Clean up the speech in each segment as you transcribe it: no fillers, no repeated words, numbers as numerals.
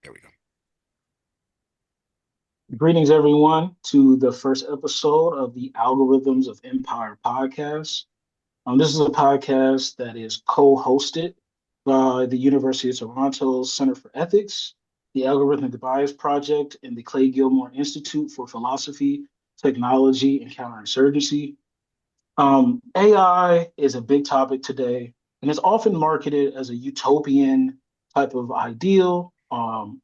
There we go. Greetings, everyone, to the first episode of the Algorithms of Empire podcast. This is a podcast that is co-hosted by the University of Toronto's Center for Ethics, the Algorithmic Bias Project, and the Clay-Gilmore Institute for Philosophy, Technology, and Counterinsurgency. AI is a big topic today, and it's often marketed as a utopian type of ideal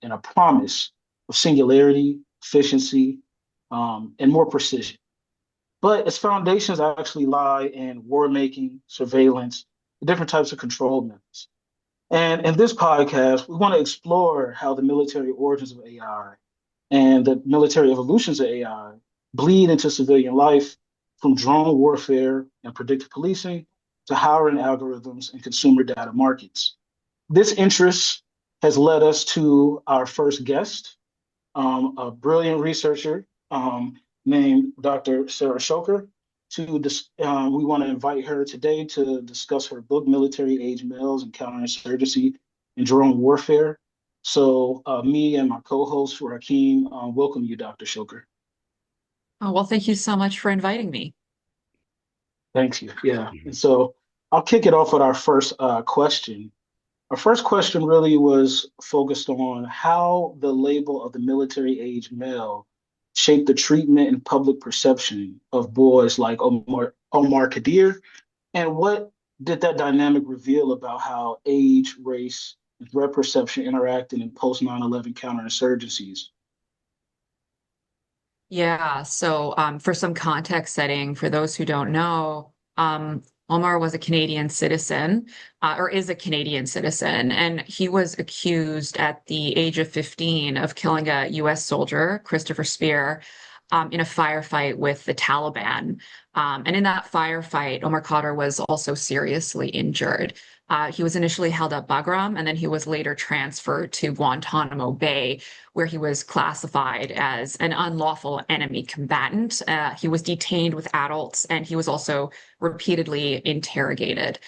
and a promise of singularity, efficiency, and more precision. But its foundations actually lie in war making, surveillance, different types of control methods. And in this podcast, we want to explore how the military origins of AI and the military evolutions of AI bleed into civilian life, from drone warfare and predictive policing to hiring algorithms and consumer data markets. This interest has led us to our first guest, a brilliant researcher named Dr. Sarah Shoker. We want to invite her today to discuss her book, Military Age Males and Counterinsurgency and Drone Warfare. So me and my co-host Rakeem welcome you, Dr. Shoker. Oh, well, thank you so much for inviting me. Thank you. Yeah. And Mhm. so I'll kick it off with our first question. Our first question really was focused on how the label of the military age male shaped the treatment and public perception of boys like Omar Kadir, and what did that dynamic reveal about how age, race, and threat perception interacted in post 9/11 counterinsurgencies? Yeah, so for some context setting, for those who don't know, Omar was a Canadian citizen, or is a Canadian citizen, and he was accused at the age of 15 of killing a US soldier, Christopher Spear, in a firefight with the Taliban. And in that firefight, Omar Khadr was also seriously injured. He was initially held at Bagram, and then he was later transferred to Guantanamo Bay, where he was classified as an unlawful enemy combatant. He was detained with adults, and he was also repeatedly interrogated.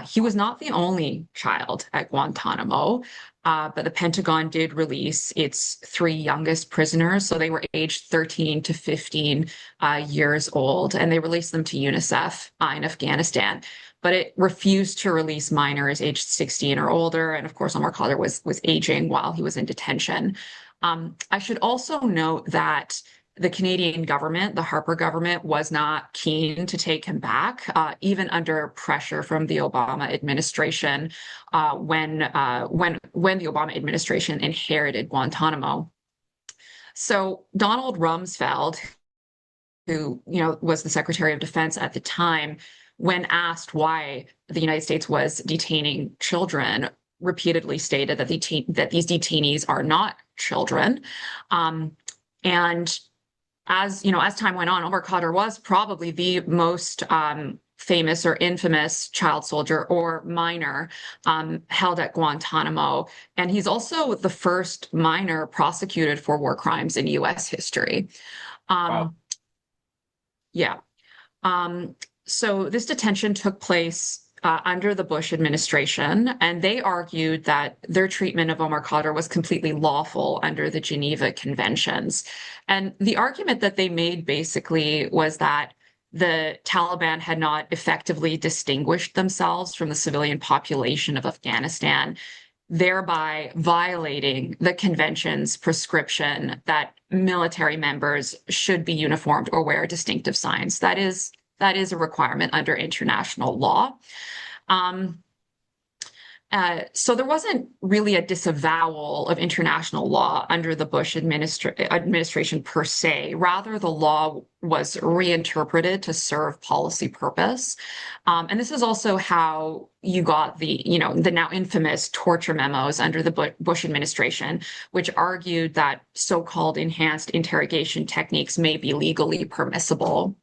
He was not the only child at Guantanamo. But the Pentagon did release its three youngest prisoners. So they were aged 13 to 15 years old, and they released them to UNICEF in Afghanistan. But it refused to release minors aged 16 or older. And of course, Omar Khadr was aging while he was in detention. I should also note that the Canadian government, the Harper government, was not keen to take him back, even under pressure from the Obama administration when the Obama administration inherited Guantanamo. So Donald Rumsfeld, who was the Secretary of Defense at the time, when asked why the United States was detaining children, repeatedly stated that these detainees are not children. And as time went on, Omar Khadr was probably the most famous or infamous child soldier or minor held at Guantanamo. And he's also the first minor prosecuted for war crimes in US history. Wow. Um, yeah. Um, so this detention took place under the Bush administration, and they argued that their treatment of Omar Khadr was completely lawful under the Geneva Conventions. And the argument that they made basically was that the Taliban had not effectively distinguished themselves from the civilian population of Afghanistan, thereby violating the convention's prescription that military members should be uniformed or wear distinctive signs. That is a requirement under international law. Um, so there wasn't really a disavowal of international law under the Bush administration per se. Rather, the law was reinterpreted to serve policy purpose. And this is also how you got the now infamous torture memos under the Bush administration, which argued that so-called enhanced interrogation techniques may be legally permissible.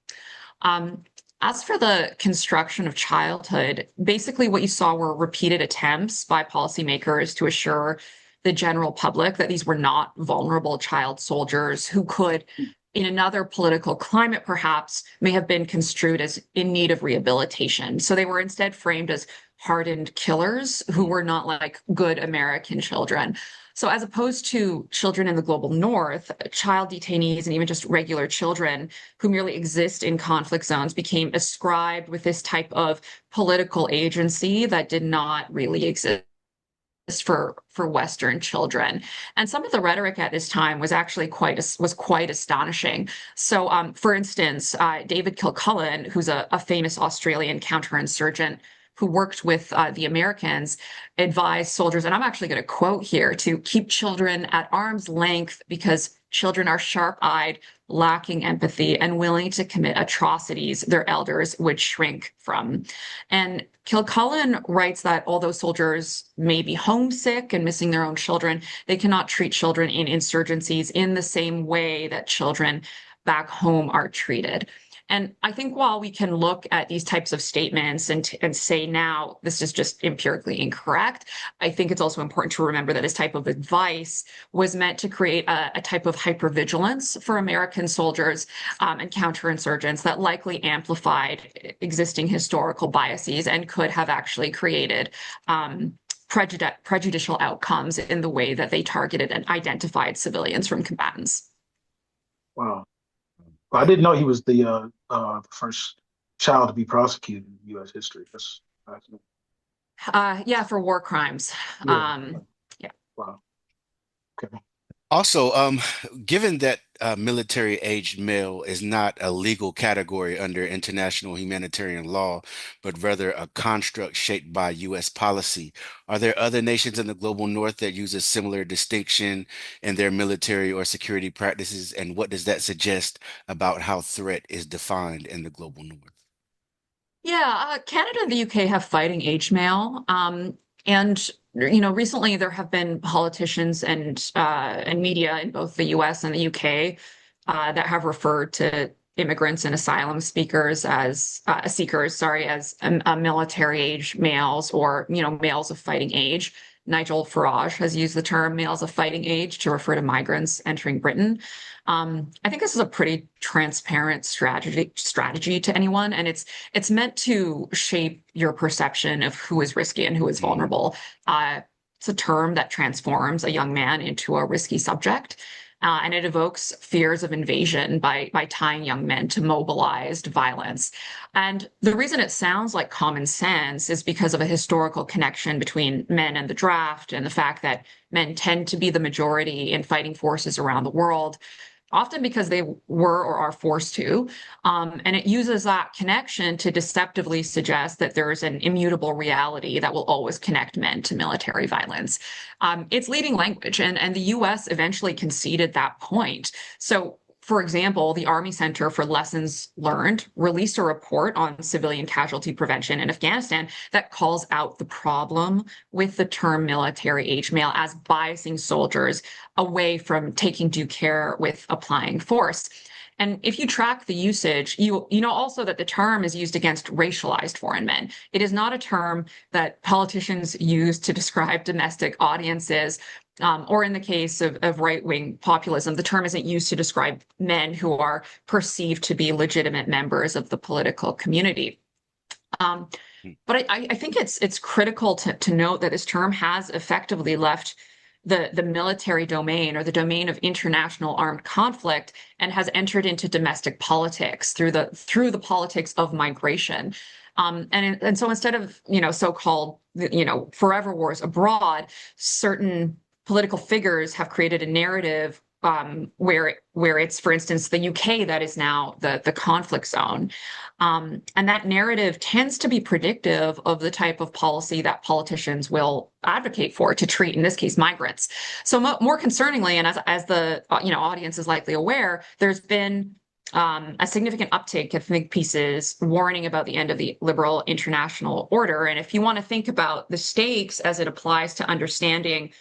Um, as for the construction of childhood, basically what you saw were repeated attempts by policymakers to assure the general public that these were not vulnerable child soldiers who could, in another political climate perhaps, may have been construed as in need of rehabilitation. So they were instead framed as hardened killers who were not like good American children. So as opposed to children in the global north, child detainees and even just regular children who merely exist in conflict zones became ascribed with this type of political agency that did not really exist for Western children. And some of the rhetoric at this time was actually quite astonishing. So, for instance, David Kilcullen, who's a famous Australian counterinsurgent who worked with the Americans, advised soldiers, and I'm actually going to quote here, to keep children at arm's length because children are sharp-eyed, lacking empathy, and willing to commit atrocities their elders would shrink from. And Kilcullen writes that although soldiers may be homesick and missing their own children, they cannot treat children in insurgencies in the same way that children back home are treated. And I think while we can look at these types of statements and say now this is just empirically incorrect, I think it's also important to remember that this type of advice was meant to create a type of hypervigilance for American soldiers and counterinsurgents that likely amplified existing historical biases and could have actually created prejudicial outcomes in the way that they targeted and identified civilians from combatants. Wow. Well, I didn't know he was the first child to be prosecuted in U.S. history. That's fascinating. Yeah, for war crimes. Yeah. Yeah. Wow. Okay. Also, given that military-aged male is not a legal category under international humanitarian law, but rather a construct shaped by U.S. policy, are there other nations in the global north that use a similar distinction in their military or security practices? And what does that suggest about how threat is defined in the global north? Yeah, Canada and the UK have fighting age male. And recently there have been politicians and media in both the US and the UK that have referred to immigrants and asylum seekers as military age males or males of fighting age. Nigel Farage has used the term males of fighting age to refer to migrants entering Britain. I think this is a pretty transparent strategy to anyone, and it's meant to shape your perception of who is risky and who is vulnerable. It's a term that transforms a young man into a risky subject, and it evokes fears of invasion by tying young men to mobilized violence. And the reason it sounds like common sense is because of a historical connection between men and the draft and the fact that men tend to be the majority in fighting forces around the world, often because they were or are forced to. And it uses that connection to deceptively suggest that there is an immutable reality that will always connect men to military violence. It's leading language, and the US eventually conceded that point. So, for example, the Army Center for Lessons Learned released a report on civilian casualty prevention in Afghanistan that calls out the problem with the term military age male as biasing soldiers away from taking due care with applying force. And if you track the usage, you know also that the term is used against racialized foreign men. It is not a term that politicians use to describe domestic audiences, or in the case of right-wing populism, the term isn't used to describe men who are perceived to be legitimate members of the political community. But I think it's critical to note that this term has effectively left the military domain or the domain of international armed conflict and has entered into domestic politics through the politics of migration. And so instead of so-called forever wars abroad, certain political figures have created a narrative where it's, for instance, the UK that is now the conflict zone. And that narrative tends to be predictive of the type of policy that politicians will advocate for to treat, in this case, migrants. So more concerningly, and as the audience is likely aware, there's been a significant uptake of think pieces warning about the end of the liberal international order. And if you want to think about the stakes as it applies to understanding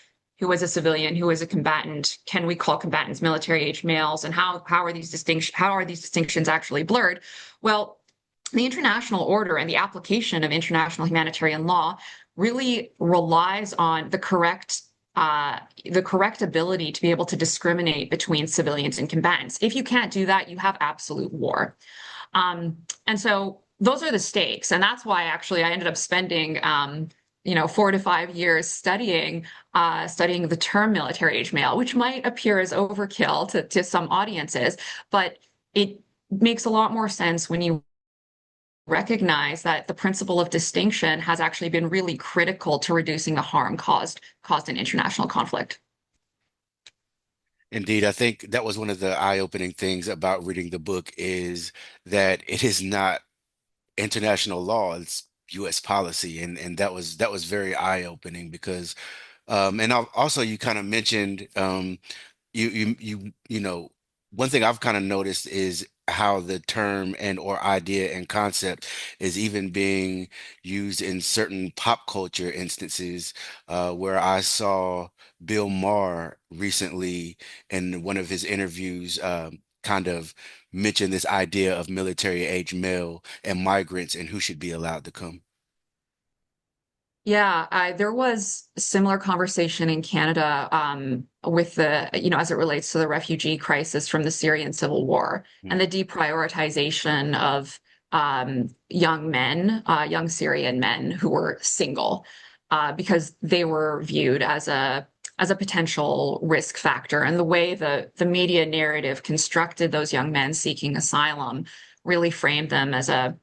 who is a civilian, who is a combatant, can we call combatants military age males, and how are these distinctions actually blurred? Well, the international order and the application of international humanitarian law really relies on the correct ability to be able to discriminate between civilians and combatants. If you can't do that, you have absolute war. And so those are the stakes. And that's why actually I ended up spending 4 to 5 years studying the term military age male, which might appear as overkill to some audiences, but it makes a lot more sense when you recognize that the principle of distinction has actually been really critical to reducing the harm caused in international conflict. Indeed, I think that was one of the eye-opening things about reading the book is that it is not international law, it's U.S. policy, and that was very eye-opening because and also you kind of mentioned one thing I've kind of noticed is how the term and or idea and concept is even being used in certain pop culture instances, where I saw Bill Maher recently in one of his interviews kind of mention this idea of military age male and migrants and who should be allowed to come. Yeah, there was a similar conversation in Canada with as it relates to the refugee crisis from the Syrian civil war and the deprioritization of young men, young Syrian men who were single, because they were viewed as a potential risk factor. And the way the media narrative constructed those young men seeking asylum really framed them as a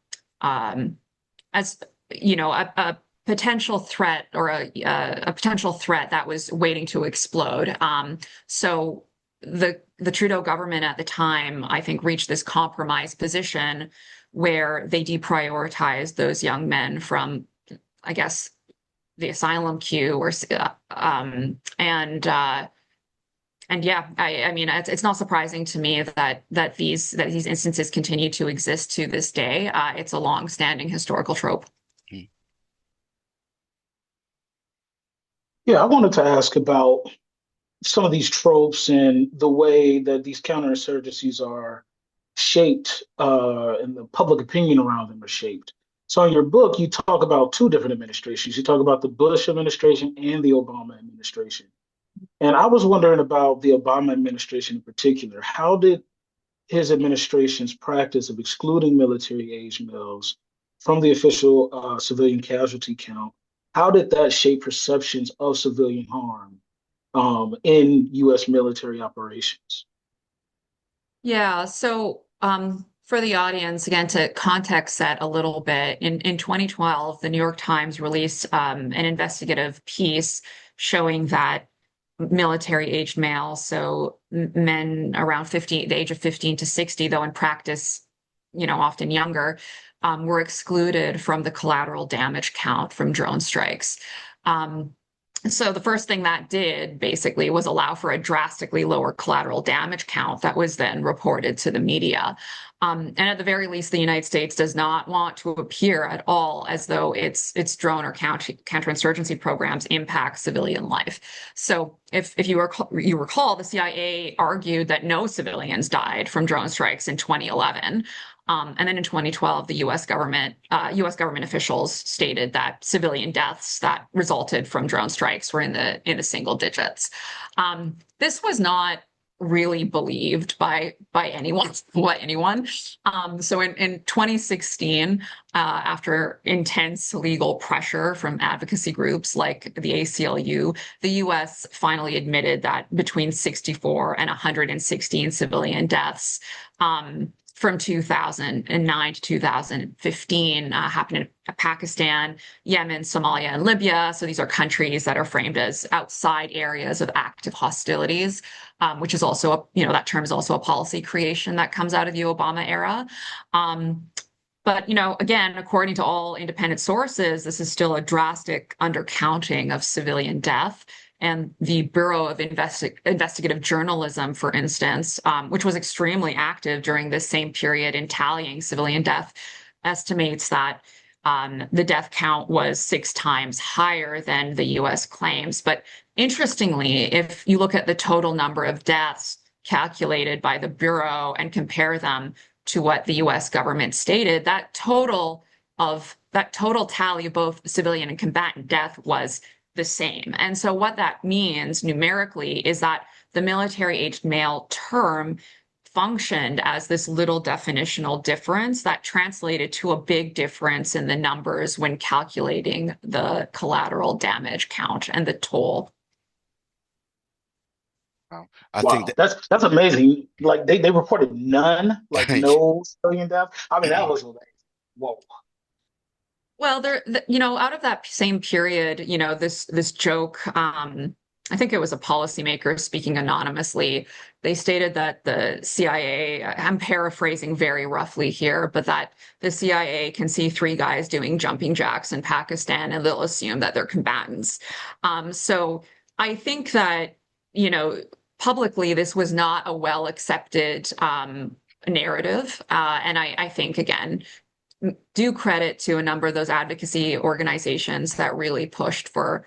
potential threat or a potential threat that was waiting to explode. So the Trudeau government at the time, I think, reached this compromise position where they deprioritized those young men from, I guess, the asylum queue, or and yeah, I mean, it's not surprising to me that these instances continue to exist to this day. It's a long-standing historical trope. Mhm. Yeah, I wanted to ask about some of these tropes and the way that these counterinsurgencies are shaped, and the public opinion around them are shaped. So in your book, you talk about two different administrations. You talk about the Bush administration and the Obama administration. And I was wondering about the Obama administration in particular. How did his administration's practice of excluding military age males from the official civilian casualty count, how did that shape perceptions of civilian harm in U.S. military operations? Yeah, so for the audience, again, to context set a little bit, in 2012, the New York Times released an investigative piece showing that military-aged males, so men around 15, the age of 15 to 60, though in practice, often younger, were excluded from the collateral damage count from drone strikes. So the first thing that did basically was allow for a drastically lower collateral damage count that was then reported to the media. And at the very least, the United States does not want to appear at all as though its drone or counterinsurgency programs impact civilian life. So if you recall, the CIA argued that no civilians died from drone strikes in 2011. And then in 2012, the U.S. government officials stated that civilian deaths that resulted from drone strikes were in the single digits. This was not really believed by anyone. So in 2016, after intense legal pressure from advocacy groups like the ACLU, the U.S. finally admitted that between 64 and 116 civilian deaths from 2009 to 2015 happened in Pakistan, Yemen, Somalia, and Libya. So these are countries that are framed as outside areas of active hostilities, which is also, that term is also a policy creation that comes out of the Obama era. But, again, according to all independent sources, this is still a drastic undercounting of civilian death. And the Bureau of Investigative Journalism, for instance, which was extremely active during this same period in tallying civilian death, estimates that the death count was 6 times higher than the U.S. claims. But interestingly, if you look at the total number of deaths calculated by the Bureau and compare them to what the U.S. government stated, that total tally of both civilian and combatant death was the same. And so what that means numerically is that the military-aged male term functioned as this little definitional difference that translated to a big difference in the numbers when calculating the collateral damage count and the toll. Wow. I think Wow, that's amazing. Like they reported none, like that no civilian death. I mean, that was amazing. Whoa. Well, out of that same period, this joke, I think it was a policymaker speaking anonymously. They stated that the CIA, I'm paraphrasing very roughly here, but that the CIA can see three guys doing jumping jacks in Pakistan and they'll assume that they're combatants. So I think that, you know, publicly this was not a well accepted narrative. And I think, again, due credit to a number of those advocacy organizations that really pushed for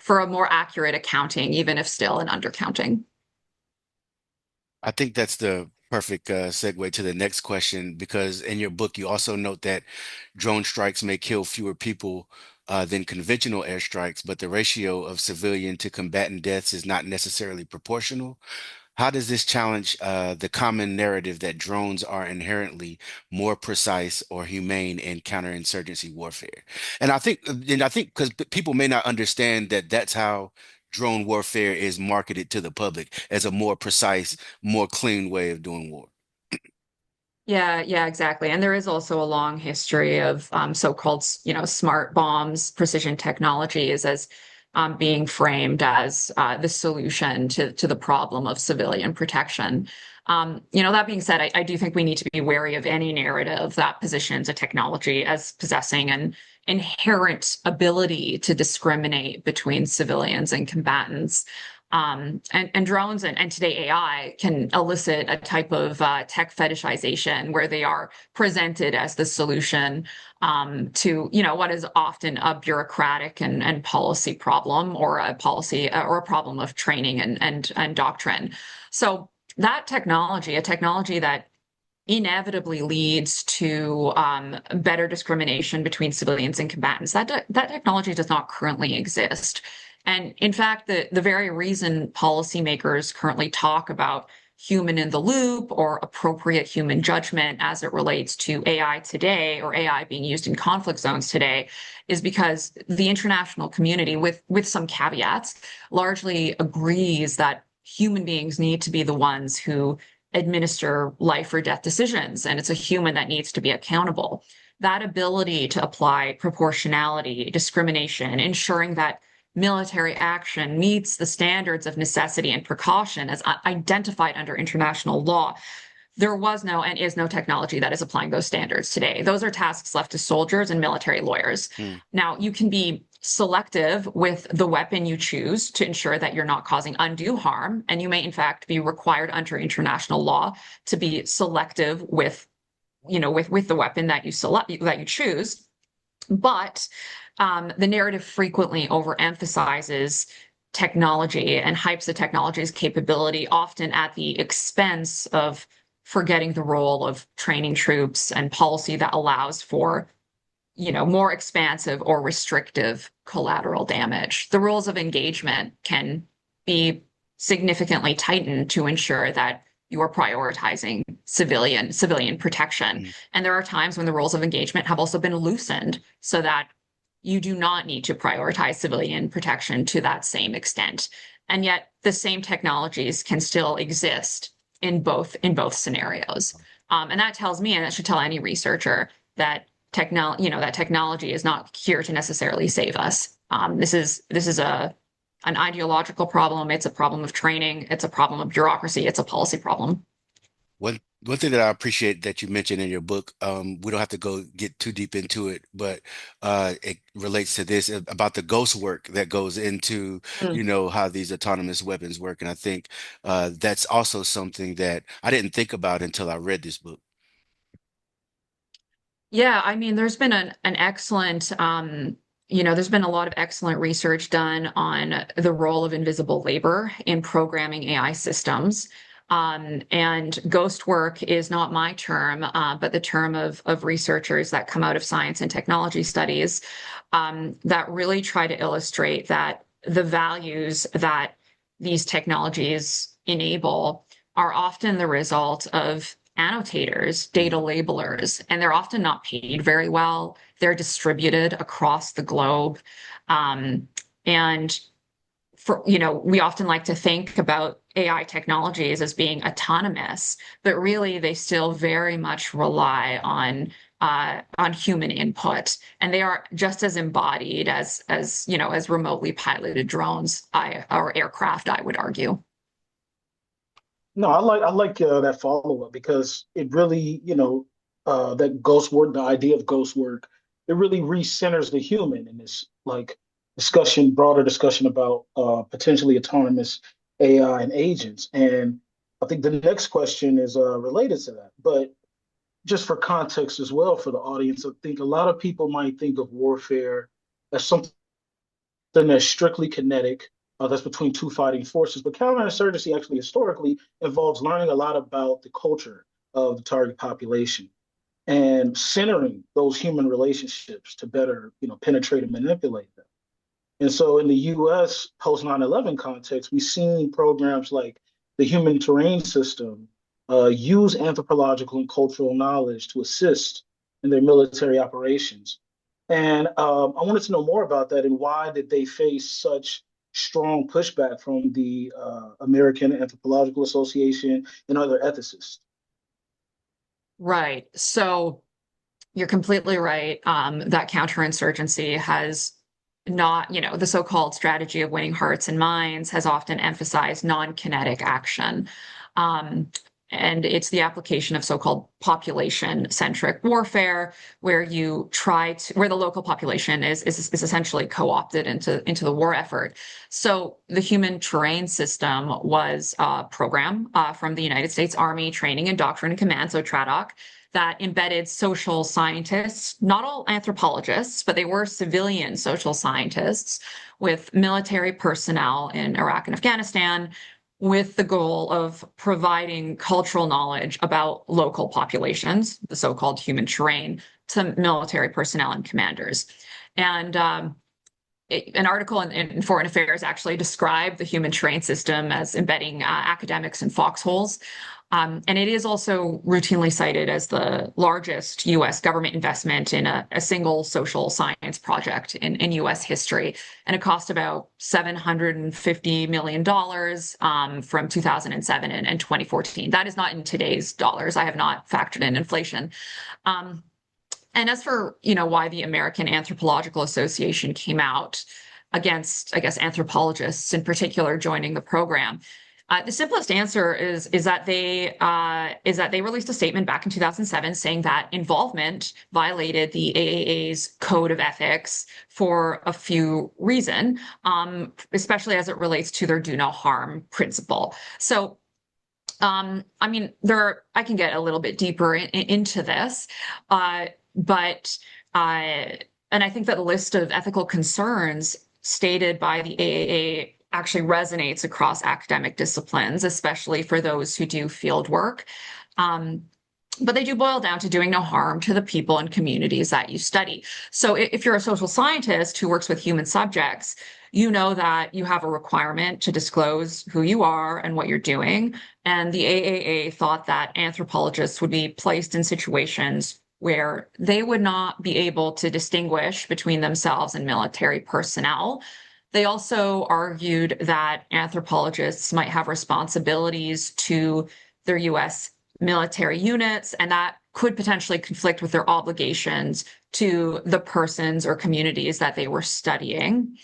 a more accurate accounting, even if still an undercounting. I think that's the perfect segue to the next question because in your book you also note that drone strikes may kill fewer people than conventional airstrikes, but the ratio of civilian to combatant deaths is not necessarily proportional. How does this challenge the common narrative that drones are inherently more precise or humane in counterinsurgency warfare? And I think because people may not understand that that's how drone warfare is marketed to the public as a more precise, more clean way of doing war. Yeah, yeah, exactly. And there is also a long history of so-called, smart bombs, precision technologies as being framed as the solution to the problem of civilian protection. That being said, I do think we need to be wary of any narrative that positions a technology as possessing an inherent ability to discriminate between civilians and combatants. And drones and today AI can elicit a type of tech fetishization where they are presented as the solution to what is often a bureaucratic and policy problem or a policy or a problem of training and doctrine. So that technology, a technology that inevitably leads to better discrimination between civilians and combatants. That technology does not currently exist. And in fact, the very reason policymakers currently talk about human in the loop or appropriate human judgment as it relates to AI today or AI being used in conflict zones today is because the international community, with some caveats, largely agrees that human beings need to be the ones who administer life or death decisions, and it's a human that needs to be accountable. That ability to apply proportionality, discrimination, ensuring that military action meets the standards of necessity and precaution as identified under international law. There was no and is no technology that is applying those standards today. Those are tasks left to soldiers and military lawyers. Hmm. Now, you can be selective with the weapon you choose to ensure that you're not causing undue harm, and you may in fact be required under international law to be selective with with the weapon that you choose. But the narrative frequently overemphasizes technology and hypes the technology's capability, often at the expense of forgetting the role of training troops and policy that allows for, more expansive or restrictive collateral damage. The rules of engagement can be significantly tightened to ensure that you are prioritizing civilian protection. Hmm. And there are times when the rules of engagement have also been loosened so that you do not need to prioritize civilian protection to that same extent. And yet the same technologies can still exist in both scenarios. And that tells me, and that should tell any researcher, that technology is not here to necessarily save us. This is an ideological problem. It's a problem of training. It's a problem of bureaucracy. It's a policy problem. One thing that I appreciate that you mentioned in your book, we don't have to go get too deep into it, but it relates to this about the ghost work that goes into, Mm. how these autonomous weapons work. And I think that's also something that I didn't think about until I read this book. Yeah, I mean, there's been an excellent, there's been a lot of excellent research done on the role of invisible labor in programming AI systems. And ghost work is not my term, but the term of researchers that come out of science and technology studies that really try to illustrate that the values that these technologies enable are often the result of annotators, data labelers, and they're often not paid very well. They're distributed across the globe. And we often like to think about AI technologies as being autonomous, but really they still very much rely on human input, and they are just as embodied as remotely piloted drones or aircraft, I would argue. No, I like that follow up because it really, that ghost work, the idea of ghost work, it really recenters the human in this like broader discussion about potentially autonomous AI and agents. And I think the next question is related to that. But just for context as well for the audience, I think a lot of people might think of warfare as something that's strictly kinetic, that's between two fighting forces. But counterinsurgency actually historically involves learning a lot about the culture of the target population and centering those human relationships to better, penetrate and manipulate them. And so in the US post 9/11 context, we've seen programs like the Human Terrain System use anthropological and cultural knowledge to assist in their military operations. And I wanted to know more about that and why did they face such strong pushback from the American Anthropological Association and other ethicists? Right. So you're completely right, that counterinsurgency has not, the so-called strategy of winning hearts and minds has often emphasized non-kinetic action. Um, and it's the application of so-called population-centric warfare, where where the local population is essentially co-opted into the war effort. So the Human Terrain System was a program from the United States Army Training and Doctrine and Command, so TRADOC, that embedded social scientists, not all anthropologists, but they were civilian social scientists with military personnel in Iraq and Afghanistan, with the goal of providing cultural knowledge about local populations, the so-called human terrain, to military personnel and commanders. And an article in Foreign Affairs actually described the human terrain system as embedding academics in foxholes. And it is also routinely cited as the largest US government investment in a single social science project in US history. And it cost about $750 million from 2007 and 2014. That is not in today's dollars. I have not factored in inflation. And as for, why the American Anthropological Association came out against, I guess, anthropologists in particular joining the program, the simplest answer is that they released a statement back in 2007 saying that involvement violated the AAA's code of ethics for a few reasons, especially as it relates to their do no harm principle. So I mean, I can get a little bit deeper into this, but and I think that the list of ethical concerns stated by the AAA actually resonates across academic disciplines, especially for those who do field work. But they do boil down to doing no harm to the people and communities that you study. So if you're a social scientist who works with human subjects, you know that you have a requirement to disclose who you are and what you're doing. And the AAA thought that anthropologists would be placed in situations where they would not be able to distinguish between themselves and military personnel. They also argued that anthropologists might have responsibilities to their US military units, and that could potentially conflict with their obligations to the persons or communities that they were studying.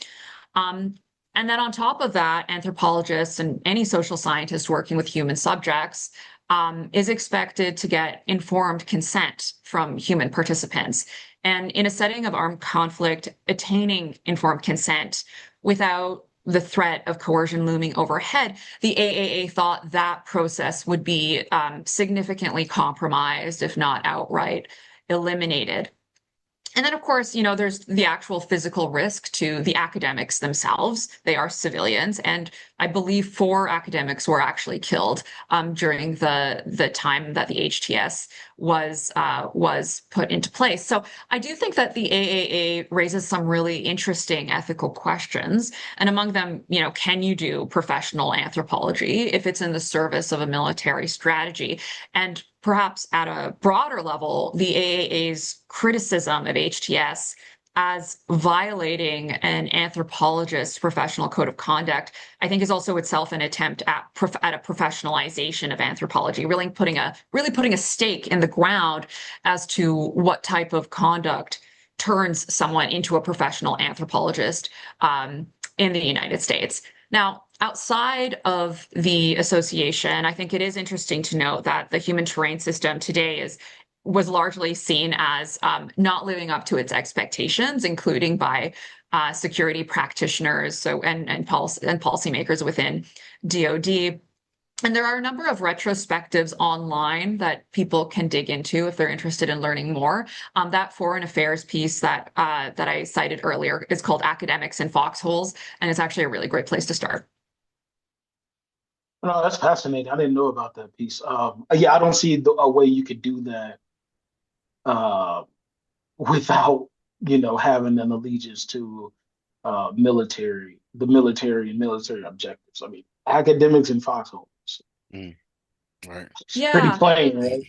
And then on top of that, anthropologists and any social scientist working with human subjects is expected to get informed consent from human participants. And in a setting of armed conflict, attaining informed consent without the threat of coercion looming overhead, the AAA thought that process would be significantly compromised, if not outright eliminated. And then, of course, there's the actual physical risk to the academics themselves. They are civilians, and I believe 4 academics were actually killed during the time that the HTS was put into place. So I do think that the AAA raises some really interesting ethical questions, and among them, can you do professional anthropology if it's in the service of a military strategy? And perhaps at a broader level, the AAA's criticism of HTS as violating an anthropologist's professional code of conduct, I think is also itself an attempt at a professionalization of anthropology, really putting a stake in the ground as to what type of conduct turns someone into a professional anthropologist in the United States. Now, outside of the association, I think it is interesting to note that the human terrain system today was largely seen as not living up to its expectations, including by security practitioners and policymakers within DoD. And there are a number of retrospectives online that people can dig into if they're interested in learning more. That foreign affairs piece that I cited earlier is called Academics in Foxholes, and it's actually a really great place to start. No, that's fascinating. I didn't know about that piece. Yeah, I don't see a way you could do that uh, without, having an allegiance to the military and military objectives. I mean, academics in foxholes. Mm, right. It's pretty Yeah. plain, right?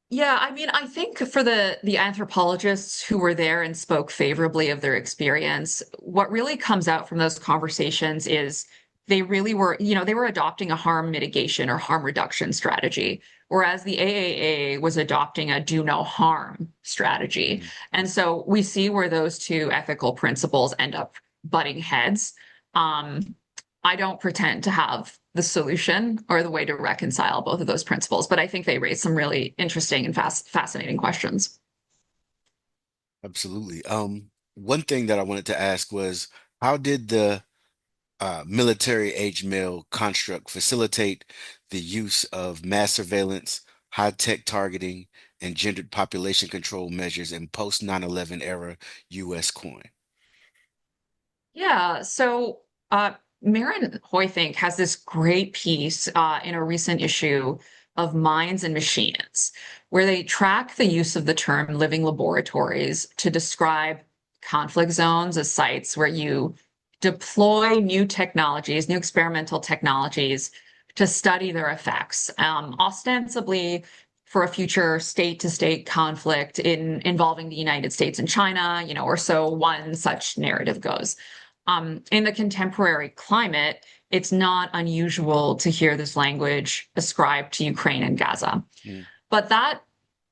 Yeah, I mean, I think for the anthropologists who were there and spoke favorably of their experience, what really comes out from those conversations is they really were, they were adopting a harm mitigation or harm reduction strategy, whereas the AAA was adopting a do no harm strategy. Mm. And so we see where those two ethical principles end up butting heads. I don't pretend to have the solution or the way to reconcile both of those principles, but I think they raise some really interesting and fascinating questions. Absolutely. One thing that I wanted to ask was, how did the military age male construct facilitate the use of mass surveillance, high-tech targeting, and gendered population control measures in post 9/11 era U.S. coin? Yeah, so Miron Hoythink has this great piece in a recent issue of Minds and Machines, where they track the use of the term living laboratories to describe conflict zones as sites where you deploy new technologies, new experimental technologies to study their effects, ostensibly for a future state-to-state conflict involving the United States and China, or so one such narrative goes. In the contemporary climate, it's not unusual to hear this language ascribed to Ukraine and Gaza. Mm. But that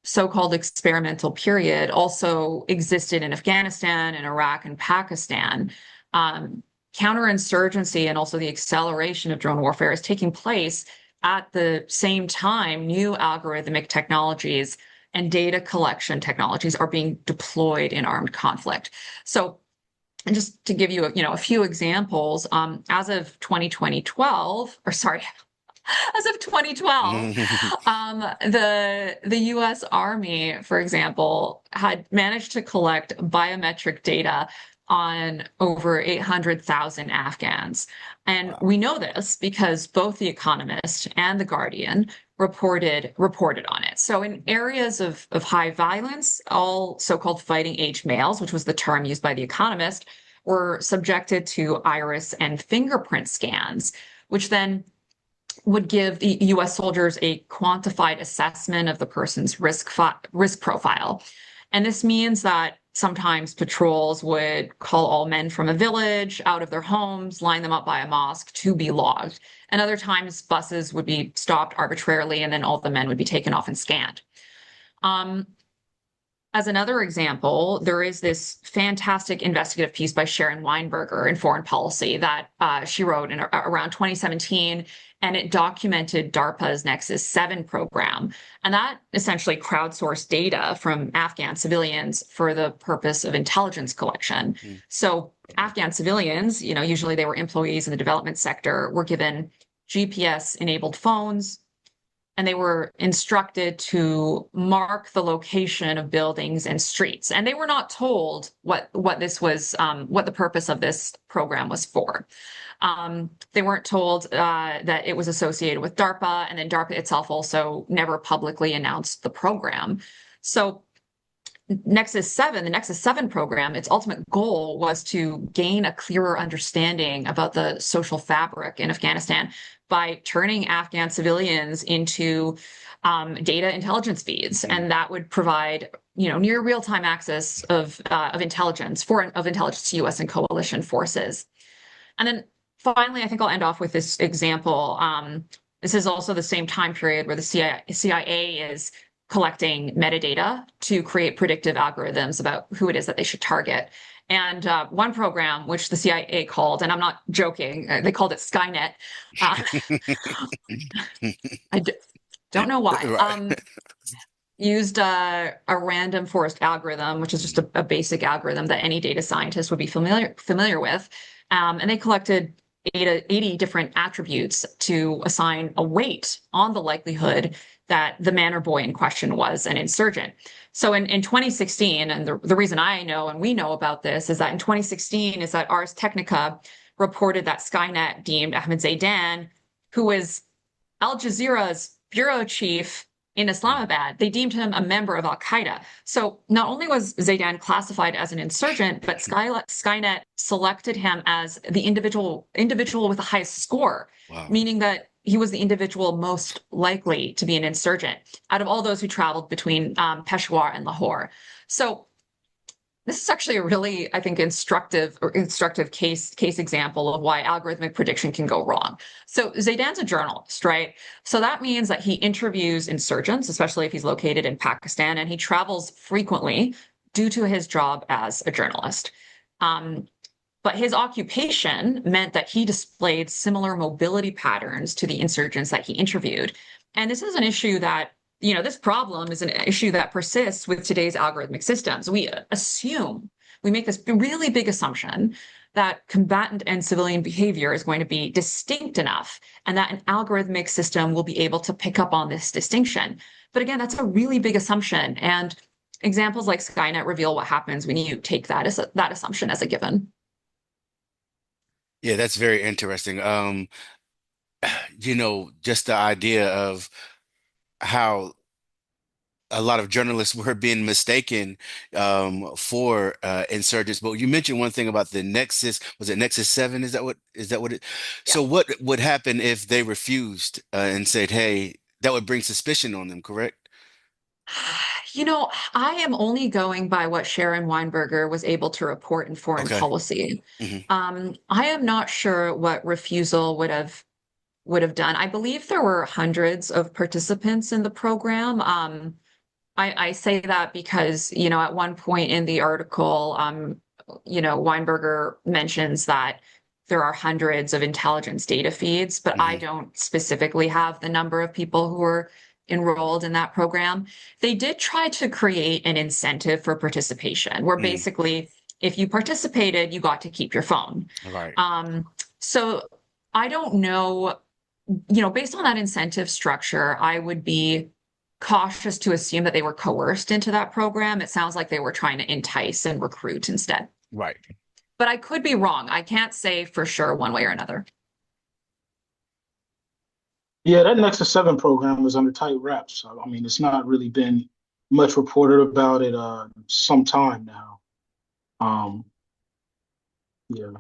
so-called experimental period also existed in Afghanistan and Iraq and Pakistan. Counterinsurgency and also the acceleration of drone warfare is taking place at the same time. New algorithmic technologies and data collection technologies are being deployed in armed conflict. So, and just to give you a few examples, as of 2012, or sorry, as of 2012, the U.S. Army, for example, had managed to collect biometric data on over 800,000 Afghans. And Wow. we know this because both The Economist and The Guardian reported on it. So in areas of high violence, all so-called fighting age males, which was the term used by The Economist, were subjected to iris and fingerprint scans, which then would give the US soldiers a quantified assessment of the person's risk profile. And this means that sometimes patrols would call all men from a village out of their homes, line them up by a mosque to be logged. And other times buses would be stopped arbitrarily and then all the men would be taken off and scanned. As another example, there is this fantastic investigative piece by Sharon Weinberger in Foreign Policy that she wrote around 2017, and it documented DARPA's Nexus 7 program. And that essentially crowdsourced data from Afghan civilians for the purpose of intelligence collection. Mm. So Afghan civilians, usually they were employees in the development sector, were given GPS-enabled phones, and they were instructed to mark the location of buildings and streets. And they were not told what this was, what the purpose of this program was for. They weren't told that it was associated with DARPA, and then DARPA itself also never publicly announced the program. So Nexus 7, the Nexus 7 program, its ultimate goal was to gain a clearer understanding about the social fabric in Afghanistan by turning Afghan civilians into data intelligence feeds, and that would provide, near real-time access of intelligence to U.S. and coalition forces. And then finally, I think I'll end off with this example. This is also the same time period where the CIA is collecting metadata to create predictive algorithms about who it is that they should target. And one program, which the CIA called, and I'm not joking, they called it Skynet. Don't know why. Used a random forest algorithm, which is just a basic algorithm that any data scientist would be familiar with. And they collected 80 different attributes to assign a weight on the likelihood that the man or boy in question was an insurgent. So in 2016, and the reason I know and we know about this is that in 2016 is that Ars Technica reported that Skynet deemed Ahmed Zaidan, who was Al Jazeera's bureau chief in Islamabad, they deemed him a member of Al-Qaeda. So not only was Zaidan classified as an insurgent, but Skynet selected him as the individual with the highest score, meaning that he was the individual most likely to be an insurgent out of all those who traveled between Peshawar and Lahore. So this is actually a really, I think, instructive case example of why algorithmic prediction can go wrong. So Zaidan's a journalist, right? So that means that he interviews insurgents, especially if he's located in Pakistan, and he travels frequently due to his job as a journalist. But his occupation meant that he displayed similar mobility patterns to the insurgents that he interviewed. And this is an issue that, this problem is an issue that persists with today's algorithmic systems. We make this really big assumption that combatant and civilian behavior is going to be distinct enough and that an algorithmic system will be able to pick up on this distinction. But again, that's a really big assumption. And examples like Skynet reveal what happens when you take that assumption as a given. Yeah, that's very interesting. Just the idea of how a lot of journalists were being mistaken for insurgents. But you mentioned one thing about the Nexus. Was it Nexus 7? Is that what it? Yeah. So what would happen if they refused and said, "Hey, that would bring suspicion on them," correct? I am only going by what Sharon Weinberger was able to report in Foreign Okay. Policy. Hmm. I am not sure what refusal would have done. I believe there were hundreds of participants in the program. I say that because, at one point in the article, Weinberger mentions that there are hundreds of intelligence data feeds, but I don't specifically have the number of people who were enrolled in that program. They did try to create an incentive for participation, where basically, if you participated, you got to keep your phone. Right. So I don't know, based on that incentive structure, I would be cautious to assume that they were coerced into that program. It sounds like they were trying to entice and recruit instead. Right. But I could be wrong. I can't say for sure one way or another. Yeah, that Nexus 7 program was under tight wraps. So, I mean, it's not really been much reported about it some time now. Yeah.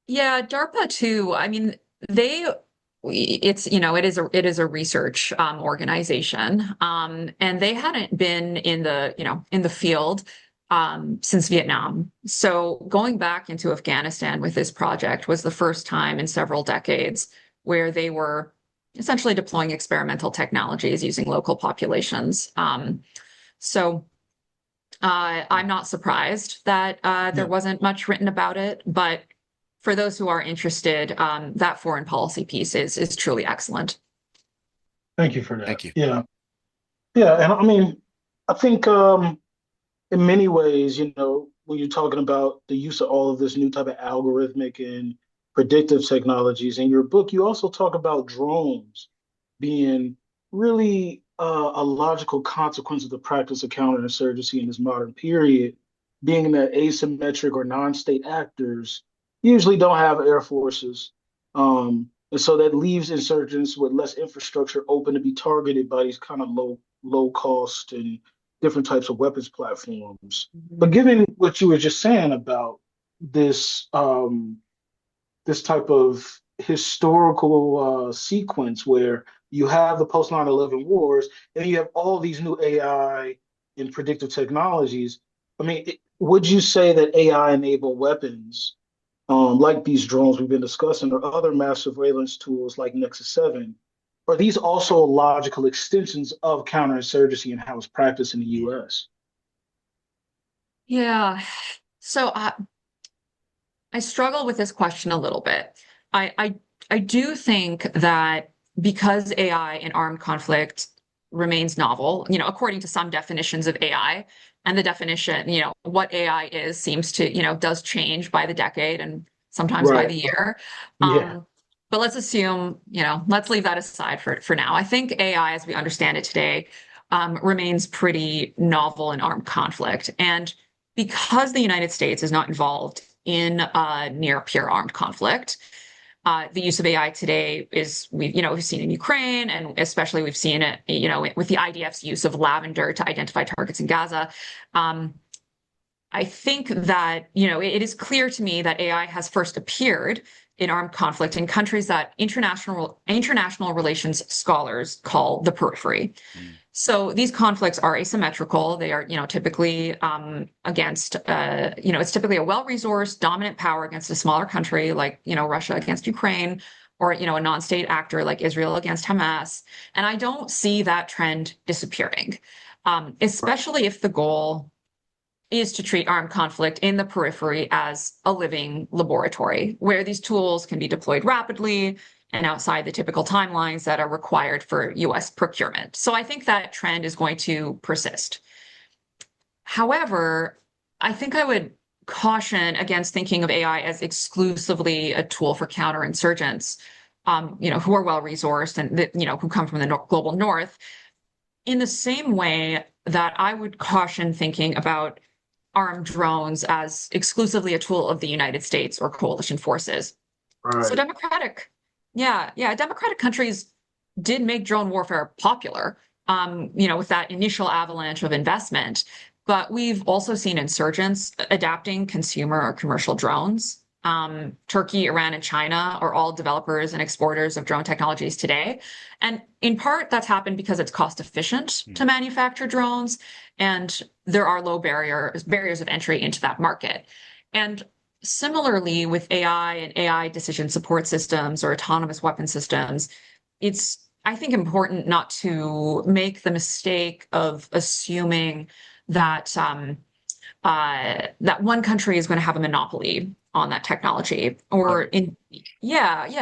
Yeah, DARPA too. I mean, it is a research organization, and they hadn't been in the field since Vietnam. So going back into Afghanistan with this project was the first time in several decades where they were essentially deploying experimental technologies using local populations. So I'm not surprised that there wasn't much written about it, but for those who are interested, that foreign policy piece is truly excellent. Thank you for that. Thank you. Yeah. Yeah. And I mean, I think in many ways, when you're talking about the use of all of this new type of algorithmic and predictive technologies in your book, you also talk about drones being really a logical consequence of the practice of counterinsurgency in this modern period, being that asymmetric or non-state actors usually don't have air forces. And so that leaves insurgents with less infrastructure open to be targeted by these kind of low cost and different types of weapons platforms. But Mhm. given what you were just saying about this this type of historical sequence where you have the post 9/11 wars and you have all these new AI and predictive technologies. I mean, would you say that AI enabled weapons like these drones we've been discussing or other mass surveillance tools like Nexus 7, are these also logical extensions of counterinsurgency and how it's practiced in the US? Yeah. So I struggle with this question a little bit. I, I I do think that because AI in armed conflict remains novel, according to some definitions of AI, and the definition, what AI is seems to, does change by the decade and sometimes by Right. the year. Yeah. But let's assume, let's leave that aside for now. I think AI, as we understand it today, remains pretty novel in armed conflict. And because the United States is not involved in near pure armed conflict. The use of AI today is we've seen in Ukraine, and especially we've seen it with the IDF's use of lavender to identify targets in Gaza. Um, I think that it is clear to me that AI has first appeared in armed conflict in countries that international relations scholars call the periphery. Mm. So these conflicts are asymmetrical. They are, typically against, it's typically a well-resourced dominant power against a smaller country like, Russia against Ukraine, or, a non-state actor like Israel against Hamas. And I don't see that trend disappearing, especially if the goal is to treat armed conflict in the periphery as a living laboratory where these tools can be deployed rapidly and outside the typical timelines that are required for US procurement. So I think that trend is going to persist. However, I think I would caution against thinking of AI as exclusively a tool for counterinsurgents, who are well resourced and who come from the global north. In the same way that I would caution thinking about armed drones as exclusively a tool of the United States or coalition forces. So Right. democratic countries did make drone warfare popular, with that initial avalanche of investment. But we've also seen insurgents adapting consumer or commercial drones. Turkey, Iran, and China are all developers and exporters of drone technologies today. And in part, that's happened because it's cost efficient to Mm. manufacture drones, and there are low barriers of entry into that market. And similarly, with AI and AI decision support systems or autonomous weapon systems, it's, I think, important not to make the mistake of assuming that that one country is going to have a monopoly on that technology, or Right. in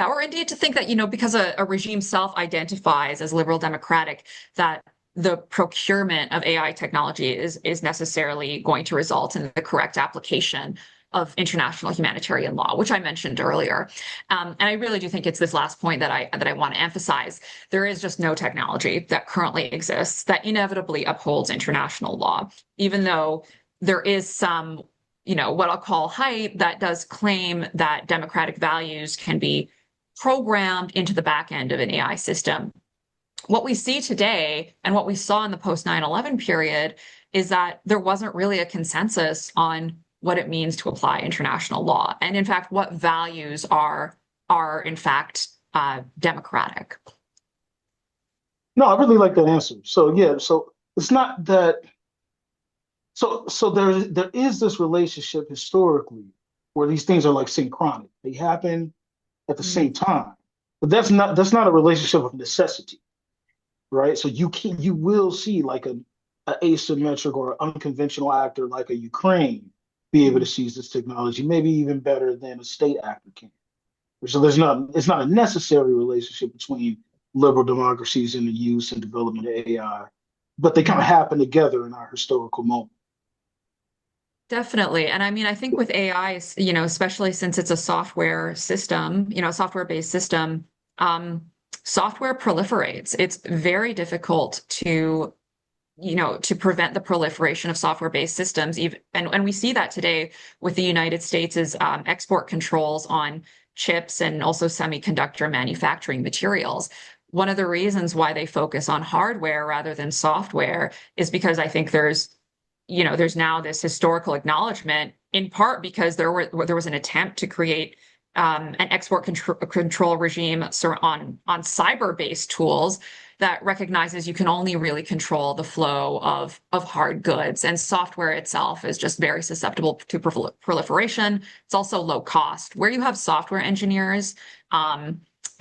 or indeed to think that because a regime self-identifies as liberal democratic, that the procurement of AI technology is necessarily going to result in the correct application of international humanitarian law, which I mentioned earlier. And I really do think it's this last point that I want to emphasize. There is just no technology that currently exists that inevitably upholds international law, even though there is some, what I'll call hype that does claim that democratic values can be programmed into the back end of an AI system. What we see today and what we saw in the post 9/11 period is that there wasn't really a consensus on what it means to apply international law. And in fact, what values are in fact democratic. No, I really like that answer. So yeah, so it's not that so there is this relationship historically where these things are like synchronic. They happen at the Mm, same time. But that's not a relationship of necessity, right? So you will see like a asymmetric or unconventional actor like a Ukraine be able to mm. seize this technology, maybe even better than a state actor can. So it's not a necessary relationship between liberal democracies and the use and development of AI, but they kind of Mhm. happen together in our historical moment. Definitely. And I mean, I think with AI, especially since it's a software system, a software-based system, um, software proliferates. It's very difficult to prevent the proliferation of software-based systems. Even, and we see that today with the United States' export controls on chips and also semiconductor manufacturing materials. One of the reasons why they focus on hardware rather than software is because I think there's now this historical acknowledgement, in part because there was an attempt to create an export control regime on cyber-based tools that recognizes you can only really control the flow of hard goods, and software itself is just very susceptible to proliferation. It's also low cost. Where you have software engineers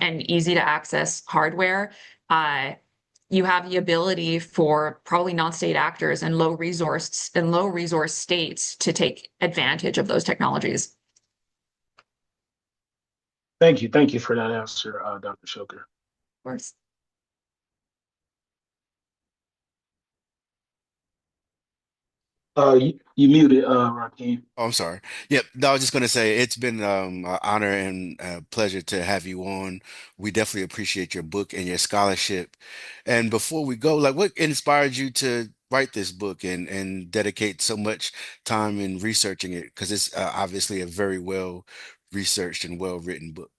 and easy to access hardware, you have the ability for probably non-state actors and low resource states to take advantage of those technologies. Thank you. Thank you for that answer, Dr. Shoker. Of course. You muted, Rakeem. Oh, I'm sorry. Yep. No, I was just going to say it's been an honor and a pleasure to have you on. We definitely appreciate your book and your scholarship. And before we go, like, what inspired you to write this book and dedicate so much time in researching it? Because it's obviously a very well researched and well written book.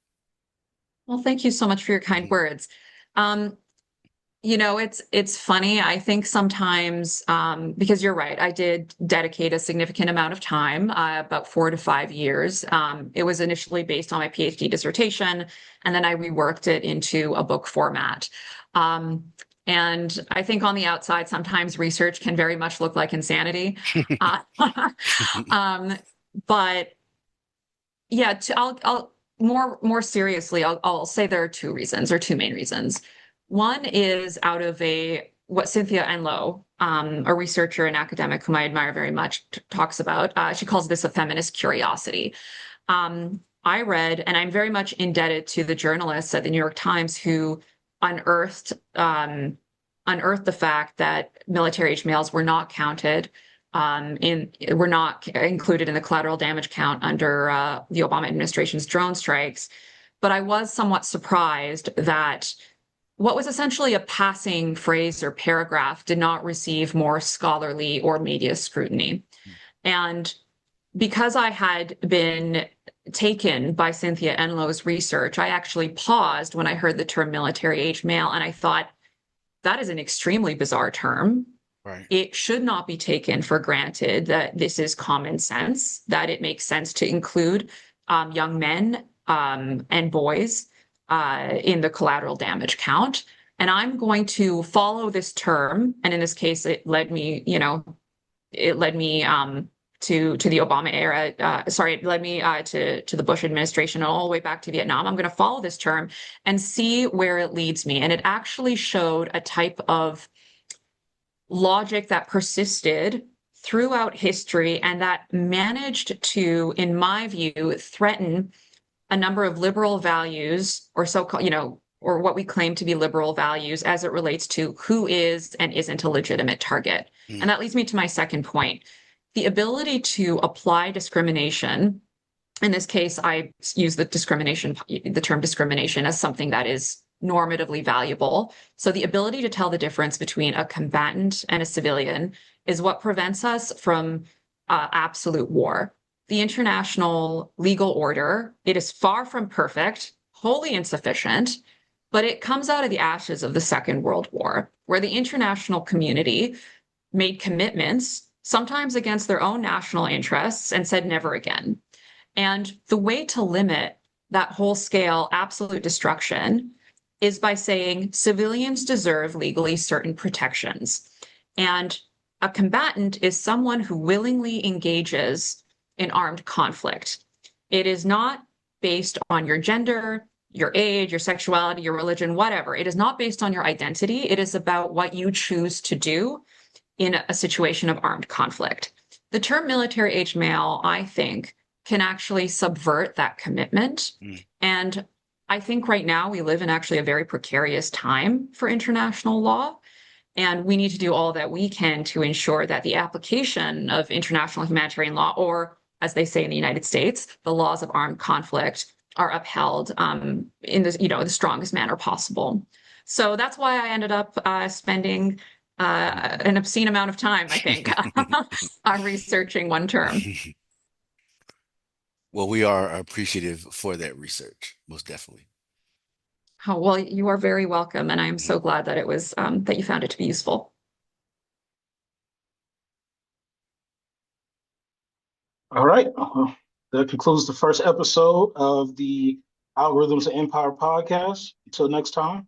Well, thank you so much for your kind Mhm. words. Um, it's funny. I think sometimes because you're right, I did dedicate a significant amount of time, about 4 to 5 years. It was initially based on my PhD dissertation, and then I reworked it into a book format. Um, and I think on the outside, sometimes research can very much look like insanity. Uh, um, but yeah, I'll more seriously, I'll say there are two reasons or two main reasons. One is out of what Cynthia Enloe, a researcher and academic whom I admire very much, talks about. She calls this a feminist curiosity. I read, and I'm very much indebted to the journalists at the New York Times who unearthed unearthed the fact that military-age males were not counted were not included in the collateral damage count under the Obama administration's drone strikes. But I was somewhat surprised that what was essentially a passing phrase or paragraph did not receive more scholarly or media scrutiny. And because I had been taken by Cynthia Enloe's research, I actually paused when I heard the term military age male, and I thought, that is an extremely bizarre term. Right. It should not be taken for granted that this is common sense, that it makes sense to include young men and boys in the collateral damage count. And I'm going to follow this term. And in this case, it led me to the Obama era. It led me to the Bush administration and all the way back to Vietnam. I'm going to follow this term and see where it leads me. And it actually showed a type of logic that persisted throughout history and that managed to, in my view, threaten a number of liberal values, or so-called, or what we claim to be liberal values as it relates to who is and isn't a legitimate target. And Mm. that leads me to my second point. The ability to apply discrimination, in this case, I use the term discrimination as something that is normatively valuable. So the ability to tell the difference between a combatant and a civilian is what prevents us from absolute war. The international legal order, it is far from perfect, wholly insufficient, but it comes out of the ashes of the Second World War, where the international community made commitments, sometimes against their own national interests, and said never again. And the way to limit that whole scale absolute destruction is by saying civilians deserve legally certain protections. And a combatant is someone who willingly engages in armed conflict. It is not based on your gender, your age, your sexuality, your religion, whatever. It is not based on your identity. It is about what you choose to do in a situation of armed conflict. The term military age male, I think, can actually subvert that commitment. Mm. And I think right now we live in actually a very precarious time for international law. And we need to do all that we can to ensure that the application of international humanitarian law, or as they say in the United States, the laws of armed conflict, are upheld in the strongest manner possible. So that's why I ended up spending an obscene amount of time, I think, on researching one term. Well, we are appreciative for that research, most definitely. Oh, well, you are very welcome, and I am so glad that it was that you found it to be useful. All right. That concludes the first episode of the Algorithms of Empire podcast. Until next time.